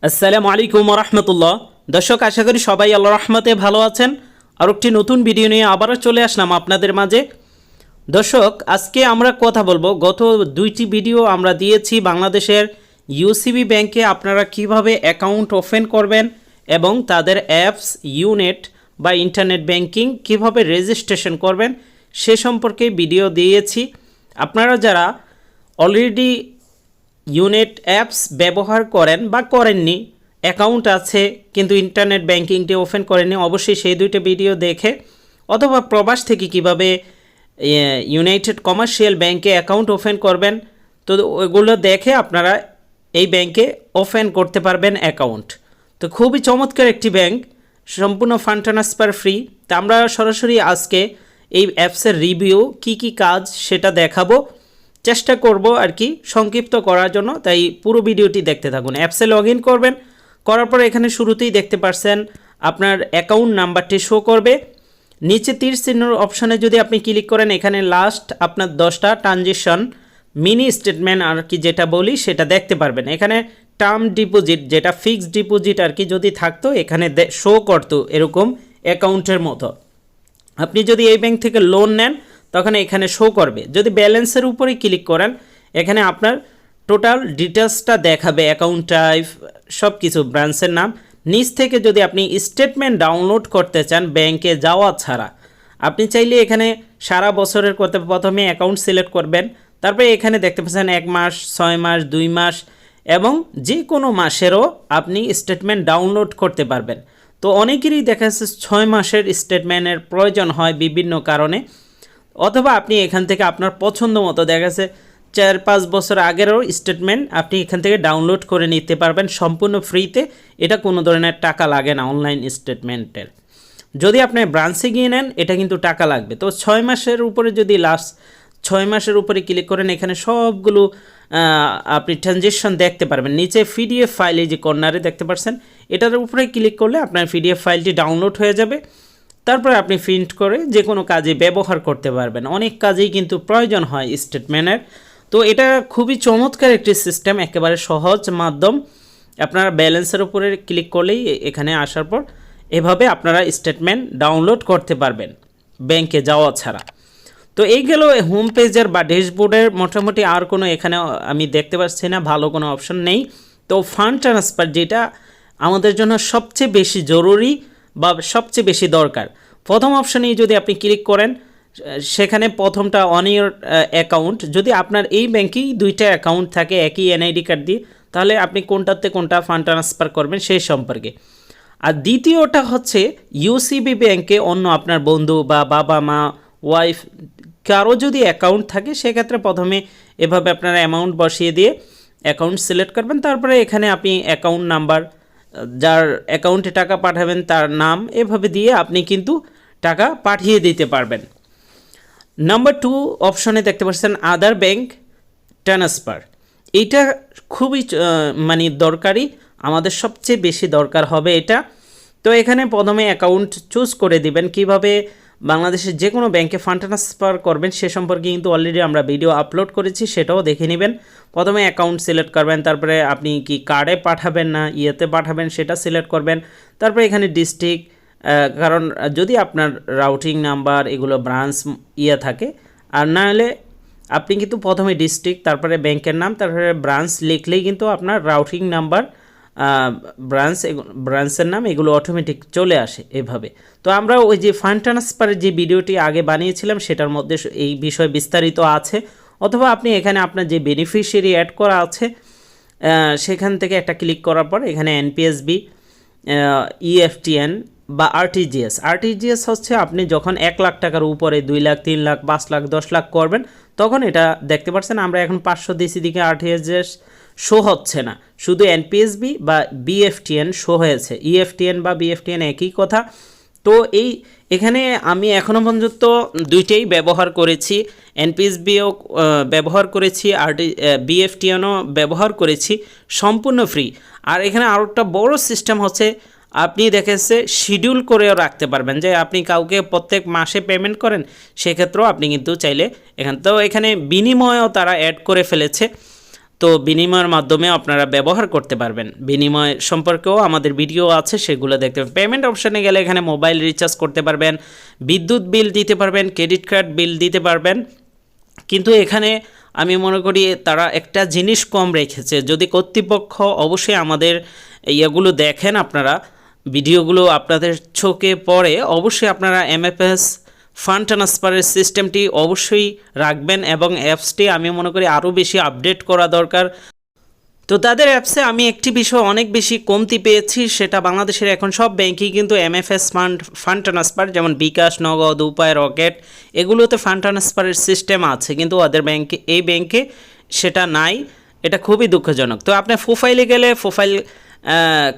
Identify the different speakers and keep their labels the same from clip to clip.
Speaker 1: আসসালামু আলাইকুম ওয়া রাহমাতুল্লাহ। দর্শক, আশা করি সবাই আল্লাহর রহমতে ভালো আছেন। আর একটি নতুন ভিডিও নিয়ে আবারও চলে আসলাম আপনাদের মাঝে। দর্শক, আজকে আমরা কথা বলবো, গত দুইটি ভিডিও আমরা দিয়েছি বাংলাদেশের ইউসিবি ব্যাংকে আপনারা কিভাবে অ্যাকাউন্ট ওপেন করবেন এবং তাদের অ্যাপস ইউনেট বা ইন্টারনেট ব্যাংকিং কিভাবে রেজিস্ট্রেশন করবেন সে সম্পর্কে ভিডিও দিয়েছি। আপনারা যারা অলরেডি ইউনেট অ্যাপস ব্যবহার করেন বা করেননি, অ্যাকাউন্ট আছে কিন্তু ইন্টারনেট ব্যাংকিংটি ওপেন করেননি, অবশ্যই সেই দুইটা ভিডিও দেখে, অথবা প্রবাস থেকে কিভাবে ইউনাইটেড কমার্শিয়াল ব্যাংকে অ্যাকাউন্ট ওপেন করবেন, তো ওইগুলো দেখে আপনারা এই ব্যাংকে ওপেন করতে পারবেন অ্যাকাউন্ট। তো খুবই চমৎকার একটি ব্যাংক, সম্পূর্ণ ফান্ড ট্রান্সফার ফ্রি। তা আমরা সরাসরি আজকে এই অ্যাপসের রিভিউ কি কাজ সেটা দেখাবো, চেষ্টা করব আর কি সংক্ষিপ্ত করার জন্য। তাই পুরো ভিডিওটি দেখতে থাকুন। অ্যাপসে লগ ইন করবেন, করার পর এখানে শুরুতেই দেখতে পাচ্ছেন আপনার অ্যাকাউন্ট নাম্বারটি শো করবে। নিচে তীর চিহ্নের অপশানে যদি আপনি ক্লিক করেন, এখানে লাস্ট আপনার 10টা ট্রানজেকশন মিনি স্টেটমেন্ট আর কি যেটা বলি সেটা দেখতে পারবেন। এখানে টার্ম ডিপোজিট, যেটা ফিক্সড ডিপোজিট আর কি যদি থাকতো এখানে শো করতো এরকম অ্যাকাউন্টের মতো। আপনি যদি এই ব্যাংক থেকে লোন নেন তখন এখানে শো করবে। যদি ব্যালেন্সের উপরে ক্লিক করেন, এখানে আপনার টোটাল ডিটেলসটা দেখাবে, অ্যাকাউন্ট টাইপ সব কিছু, ব্রাঞ্চের নাম। নিচ থেকে যদি আপনি স্টেটমেন্ট ডাউনলোড করতে চান ব্যাংকে যাওয়া ছাড়া, আপনি চাইলে এখানে সারা বছরের করতে প্রথমে অ্যাকাউন্ট সিলেক্ট করবেন, তারপরে এখানে দেখতে পাচ্ছেন 1 মাস, 6 মাস, 2 মাস এবং যে কোনো মাসেরও আপনি স্টেটমেন্ট ডাউনলোড করতে পারবেন। তো অনেকেরই দেখা যাচ্ছে 6 মাসের স্টেটমেন্টের প্রয়োজন হয় বিভিন্ন কারণে, অথবা আপনি এখান থেকে আপনার পছন্দ মতো দেখা যাচ্ছে 4-5 বছর আগেরও স্টেটমেন্ট আপনি এখান থেকে ডাউনলোড করে নিতে পারবেন সম্পূর্ণ ফ্রিতে। এটা কোনো ধরনের টাকা লাগে না অনলাইন স্টেটমেন্টের। যদি আপনি ব্রাঞ্চে গিয়ে নেন এটা কিন্তু টাকা লাগবে। তো 6 মাসের উপরে যদি লাস্ট 6 মাসের উপরে ক্লিক করেন, এখানে সবগুলো আপনি ট্রানজেকশন দেখতে পারবেন। নিচে পিডিএফ ফাইল, এই যে কর্নারে দেখতে পাচ্ছেন, এটার উপরে ক্লিক করলে আপনার পিডিএফ ফাইলটি ডাউনলোড হয়ে যাবে। তারপরে আপনি প্রিন্ট করে যে কোনো কাজে ব্যবহার করতে পারবেন। অনেক কাজেই কিন্তু প্রয়োজন হয় স্টেটমেন্টের। তো এটা খুবই চমৎকার একটি সিস্টেম, একেবারে সহজ মাধ্যম। আপনারা ব্যালেন্সের উপরে ক্লিক করলেই এখানে আসার পর এভাবে আপনারা স্টেটমেন্ট ডাউনলোড করতে পারবেন ব্যাংকে যাওয়া ছাড়া। তো এই গেল হোম পেজের বা ড্যাশবোর্ডের, মোটামুটি আর কোনো এখানে আমি দেখতে পাচ্ছি না, ভালো কোনো অপশন নেই। তো ফান্ড ট্রান্সফার যেটা আমাদের জন্য সবচেয়ে বেশি জরুরি বা সবচেয়ে বেশি দরকার, প্রথম অপশানেই যদি আপনি ক্লিক করেন, সেখানে প্রথমটা অন ইওর অ্যাকাউন্ট। যদি আপনার এই ব্যাংকেই 2টা অ্যাকাউন্ট থাকে একই এনআইডি কার্ড দিয়ে, তাহলে আপনি কোনটাতে কোনটা ফান্ড ট্রান্সফার করবেন সেই সম্পর্কে। আর দ্বিতীয়টা হচ্ছে ইউসিবি ব্যাংকে অন্য আপনার বন্ধু বা বাবা মা ওয়াইফ কারো যদি অ্যাকাউন্ট থাকে, সেক্ষেত্রে প্রথমে এভাবে আপনার অ্যামাউন্ট বসিয়ে দিয়ে অ্যাকাউন্ট সিলেক্ট করবেন। তারপরে এখানে আপনি অ্যাকাউন্ট নাম্বার, যার অ্যাকাউন্টে টাকা পাঠাবেন তার নাম, এভাবে দিয়ে আপনি কিন্তু টাকা পাঠিয়ে দিতে পারবেন। নাম্বার 2 অপশনে দেখতে পাচ্ছেন আদার ব্যাংক ট্রান্সফার। এইটা খুবই দরকারি, আমাদের সবচেয়ে বেশি দরকার হবে এটা। তো এখানে প্রথমে অ্যাকাউন্ট চুজ করে দিবেন, কিভাবে বাংলাদেশের যে কোনো ব্যাংকে ফান্ড ট্রান্সফার করবেন সে সম্পর্কে কিন্তু অলরেডি আমরা ভিডিও আপলোড করেছি, সেটাও দেখে নেবেন। প্রথমে অ্যাকাউন্ট সিলেক্ট করবেন, তারপরে আপনি কি কার্ডে পাঠাবেন না ইয়েতে পাঠাবেন সেটা সিলেক্ট করবেন। তারপরে এখানে ডিস্ট্রিক্ট, কারণ যদি আপনার রাউটিং নাম্বার এগুলো ব্রাঞ্চ থাকে, আর না হলে আপনি কিন্তু প্রথমে ডিস্ট্রিক্ট, তারপরে ব্যাংকের নাম, তারপরে ব্রাঞ্চ লিখলেই কিন্তু আপনার রাউটিং নাম্বার, ব্রাঞ্চের নাম এগুলো অটোমেটিক চলে আসে এভাবে। তো আমরা ওই যে ফান্ড ট্রান্সফারের যে ভিডিওটি আগে বানিয়েছিলাম সেটার মধ্যে এই বিষয় বিস্তারিত আছে, অথবা আপনি এখানে আপনার যে বেনিফিশিয়ারি অ্যাড করা আছে সেখান থেকে একটা ক্লিক করার পর এখানে এনপিএসবি, ইএফটিএন বা আরটিজিএস হচ্ছে আপনি যখন 1 লাখ টাকার উপরে 2 লাখ, 3 লাখ, 5 লাখ, 10 লাখ করবেন তখন এটা দেখতে পাচ্ছেন। আমরা এখন 500 দিছি দিকে আরটিজিএস শো হচ্ছে না, শুধু এনপিএসবি বা বিএফটিএন শো হয়েছে। ইএফটিএন বা বিএফটিএন একই কথা। তো এখানে আমি এখনও পর্যন্ত দুইটাই ব্যবহার করেছি, এনপিএসবিও ব্যবহার করেছি, বিএফটিএনও ব্যবহার করেছি, সম্পূর্ণ ফ্রি। আর এখানে আরও একটা বড় সিস্টেম হচ্ছে, আপনি দেখেছে শিডিউল করেও রাখতে পারবেন, যে আপনি কাউকে প্রত্যেক মাসে পেমেন্ট করেন, সেক্ষেত্রেও আপনি কিন্তু চাইলে এখানে বিনিময়ও তারা অ্যাড করে ফেলেছে। তো বিনিময়ের মাধ্যমে আপনারা ব্যবহার করতে পারবেন। বিনিময় সম্পর্কেও আমাদের ভিডিও আছে, সেগুলো দেখতে পাবেন। পেমেন্ট অপশানে গেলে এখানে মোবাইল রিচার্জ করতে পারবেন, বিদ্যুৎ বিল দিতে পারবেন, ক্রেডিট কার্ড বিল দিতে পারবেন। কিন্তু এখানে আমি মনে করি তারা একটা জিনিস কম রেখেছে। যদি কর্তৃপক্ষ অবশ্যই আমাদের ইয়েগুলো দেখেন, আপনারা ভিডিওগুলো আপনাদের চোখে পড়ে, অবশ্যই আপনারা এমএফএস ফান্ড ট্রান্সফারের সিস্টেমটি অবশ্যই রাখবেন এবং অ্যাপসটি আমি মনে করি আরও বেশি আপডেট করা দরকার। তো তাদের অ্যাপসে আমি একটি বিষয় অনেক বেশি কমতি পেয়েছি, সেটা বাংলাদেশের এখন সব ব্যাংকই কিন্তু এমএফএস ফান্ড ট্রান্সফার, যেমন বিকাশ, নগদ, উপায়, রকেট, এগুলোতে ফান্ড ট্রান্সফারের সিস্টেম আছে, কিন্তু ওদের ব্যাংকে, এই ব্যাংকে সেটা নাই। এটা খুবই দুঃখজনক। তো আপনার প্রোফাইলে গেলে,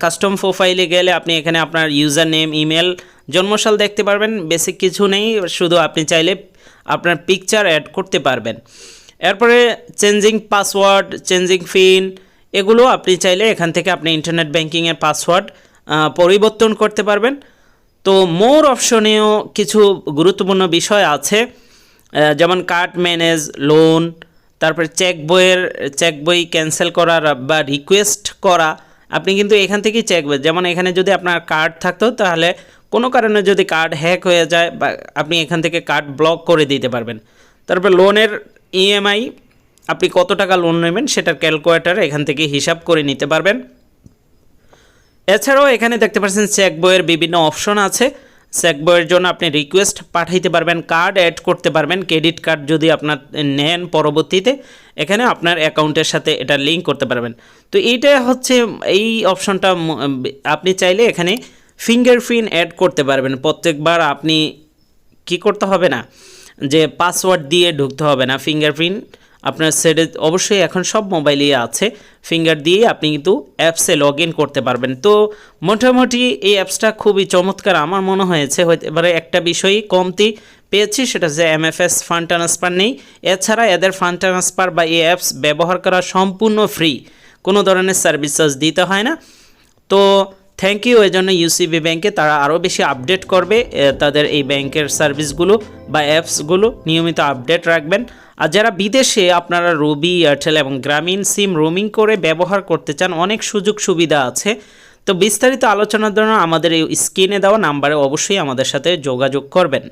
Speaker 1: কাস্টম প্রোফাইলে গেলে আপনি এখানে আপনার ইউজার নেম, ইমেল, জন্মসাল দেখতে পারবেন। বেসিক কিছু নেই, শুধু আপনি চাইলে আপনার পিকচার অ্যাড করতে পারবেন। এরপরে চেঞ্জিং পাসওয়ার্ড, চেঞ্জিং পিন, এগুলো আপনি চাইলে এখান থেকে আপনি ইন্টারনেট ব্যাংকিংয়ের পাসওয়ার্ড পরিবর্তন করতে পারবেন। তো মোর অপশনেও কিছু গুরুত্বপূর্ণ বিষয় আছে, যেমন কার্ড ম্যানেজ, লোন, তারপরে চেক বই ক্যান্সেল করার বা রিকোয়েস্ট করা, আপনি কিন্তু এখান থেকেই চেক বই, যেমন এখানে যদি আপনার কার্ড থাকতো, তাহলে কোনো কারণে যদি কার্ড হ্যাক হয়ে যায়, বা আপনি এখান থেকে কার্ড ব্লক করে দিতে পারবেন। তারপর লোনের ইএমআই, আপনি কত টাকা লোন নেবেন সেটার ক্যালকুলেটর এখান থেকে হিসাব করে নিতে পারবেন। এছাড়াও এখানে দেখতে পাচ্ছেন চেক বইয়ের বিভিন্ন অপশন আছে। চেক বইয়ের জন্য আপনি রিকোয়েস্ট পাঠাইতে পারবেন, কার্ড অ্যাড করতে পারবেন, ক্রেডিট কার্ড যদি আপনার নেন পরবর্তীতে, এখানে আপনার অ্যাকাউন্টের সাথে এটা লিঙ্ক করতে পারবেন। তো এইটা হচ্ছে এই অপশনটা, আপনি চাইলে এখানে ফিঙ্গারপ্রিন্ট অ্যাড করতে পারবেন। প্রত্যেকবার আপনি কি করতে হবে না যে পাসওয়ার্ড দিয়ে ঢুকতে হবে না, ফিঙ্গারপ্রিন্ট আপনার সেটে অবশ্যই এখন সব মোবাইলেই আছে, ফিঙ্গার দিয়ে আপনি কিন্তু অ্যাপসে লগ ইন করতে পারবেন। তো মোটামুটি এই অ্যাপসটা খুবই চমৎকার আমার মনে হয়েছে। এবারে একটা বিষয়ই কমতি পেয়েছি, সেটা হচ্ছে এমএফএস ফান্ড ট্রান্সফার নেই। এছাড়া এদের ফান্ড ট্রান্সফার বা এই অ্যাপস ব্যবহার করা সম্পূর্ণ ফ্রি, কোনো ধরনের সার্ভিস চার্জ দিতে হয় না। তো থ্যাংক ইউ। এই জন্য ইউসিবি ব্যাংকে তারা আরও বেশি আপডেট করবে তাদের এই ব্যাংকের সার্ভিসগুলো বা অ্যাপসগুলো, নিয়মিত আপডেট রাখবেন। আর যারা বিদেশে আপনারা রবি, এয়ারটেল এবং গ্রামীণ সিম রোমিং করে ব্যবহার করতে চান, অনেক সুযোগ সুবিধা আছে। তো বিস্তারিত আলোচনার জন্য আমাদের এই স্ক্রিনে দেওয়া নাম্বারে অবশ্যই আমাদের সাথে যোগাযোগ করবেন।